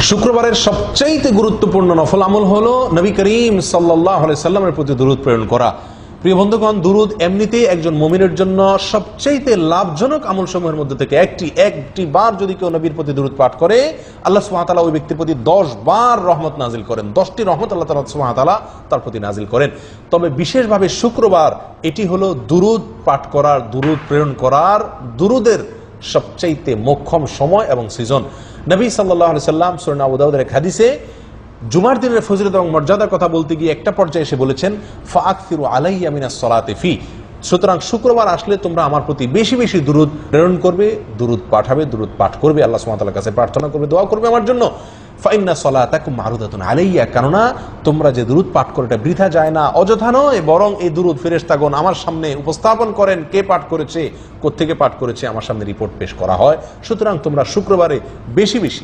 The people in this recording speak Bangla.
শুক্রবারের সবচাইতে গুরুত্বপূর্ণ নফল আমল হলো নবী করিম সাল্লাল্লাহু আলাইহি সাল্লামের প্রতি দুরূদ প্রেরণ করা। প্রিয় বন্ধুগণ, দুরূদ এমনিতেই একজন মুমিনের জন্য সবচাইতে লাভজনক আমলসমূহের মধ্যে থেকে একটি বার যদি কেউ নবীর প্রতি দুরূদ পাঠ করে, আল্লাহ সুবহানাহু ওয়া তাআলা ওই ব্যক্তির প্রতি 10 বার রহমত নাজিল করেন। 10টি রহমত আল্লাহ সুবহানাহু ওয়া তাআলা তার প্রতি নাজিল করেন। তবে বিশেষভাবে শুক্রবার এটি হলো দুরূদ পাঠ করার, দুরূদ প্রেরণ করার, দুরূদের সবচাইতে মোক্ষম সময় এবং সিজন। নবী সাল্লাল্লাহু আলাইহি সাল্লাম সূরা আবু দাউদের এক হাদিসে জুমার দিনের ফজিলত এবং মর্যাদার কথা বলতে গিয়ে একটা পর্যায়ে এসে বলেছেন, ফাআকসিরু আলাইয়া মিনাস সালাতি ফি। সুতরাং শুক্রবার আসলে তোমরা আমার প্রতি বেশি বেশি দুরূদ প্রেরণ করবে, দুরূদ পাঠাবে, দুরূদ পাঠ করবে, আল্লাহ সুবহানাহু ওয়া তাআলার কাছে প্রার্থনা করবে, দোয়া করবে আমার জন্য। ফাইন্না সালাতাকুম মারুদাতুন আলাইয়া, কেননা তোমরা যে দুরূদ পাঠ করো এটা বৃথা যায় না, অযথা নয়, বরং এই দুরূদ ফেরেশতাগণ আমার সামনে উপস্থাপন করেন, কে পাঠ করেছে, কোত্থেকে পাঠ করেছে, আমার সামনে রিপোর্ট পেশ করা হয়। সুতরাং তোমরা শুক্রবারে বেশি বেশি